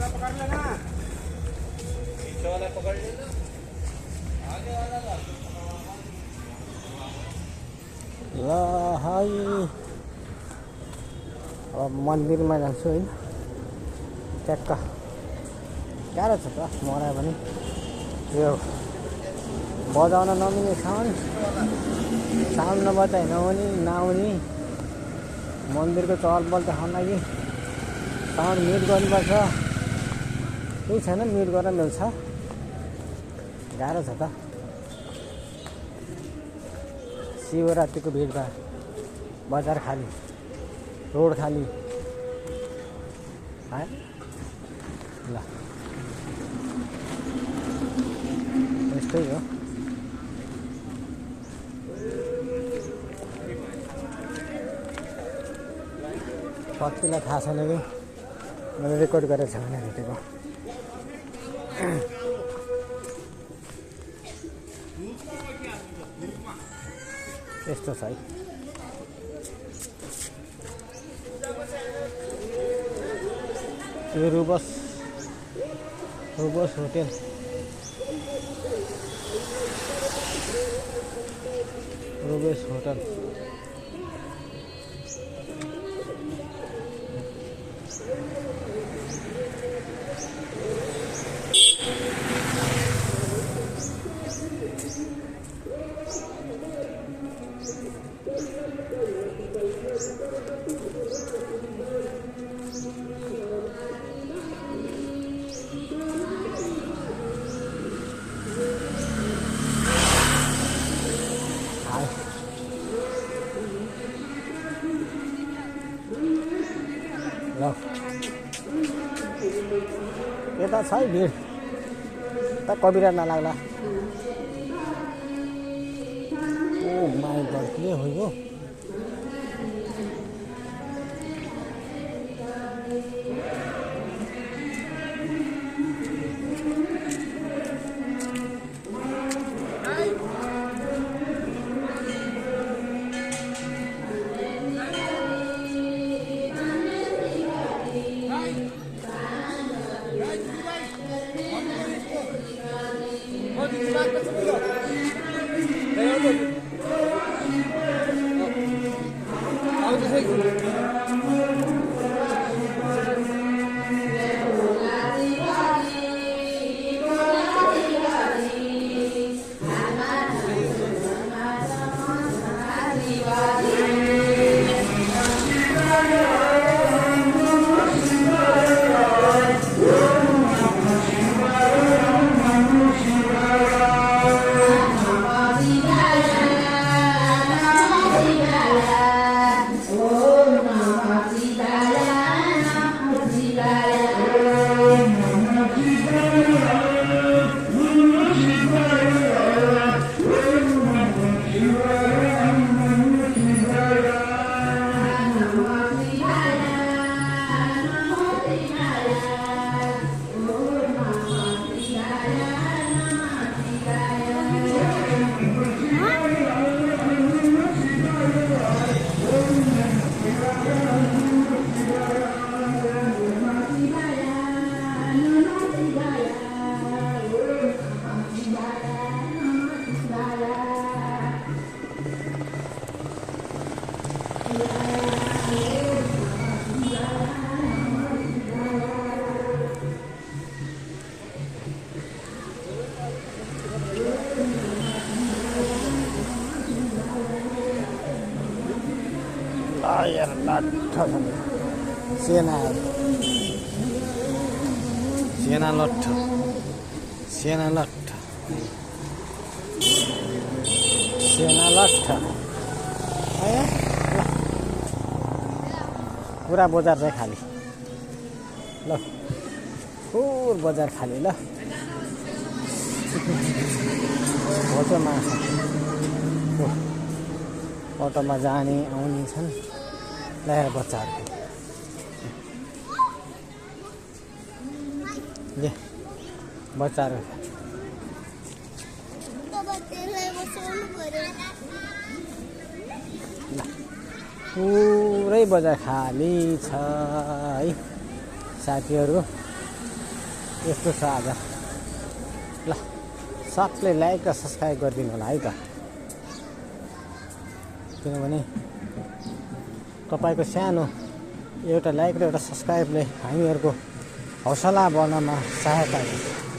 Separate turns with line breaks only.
ल है अब मन्दिरमा जान्छु है ट्याक्क गाह्रो छ त मलाई पनि यो बजाउन नमिल्ने साउन्ड नबजाइ नआउने मन्दिरको चहलपहल देखाउन लागि साउन्ड म्युट गर्नुपर्छ केही छैन म्युट गरेर मिल्छ गाह्रो छ त शिवरात्रिको भिडभाड बजार खाली रोड खाली ल यस्तै हो कतिलाई थाहा छैन कि मैले रेकर्ड गरेको छ भने भेटेको यस्तो छ है यो रुबस होटेल रुबस होटल यता छ है भिड त कबिरा नलाग्ला ओ माई गड के हो यो यार लट्ठ सेना लट्ठ पुरा बजार चाहिँ खाली ल पुर बजार खाली ल होटलमा अटोमा जाने आउने छन् ल्याएर बच्चाहरू ले बच्चाहरू पुरै बजार खाली छ है साथीहरू यस्तो छ आज। ल सबले लाइक र सब्सक्राइब गरिदिनु होला है त, किनभने तपाईँको सानो एउटा लाइक र एउटा सब्सक्राइबले हामीहरूको हौसला बढ्नमा सहायता गर्छ।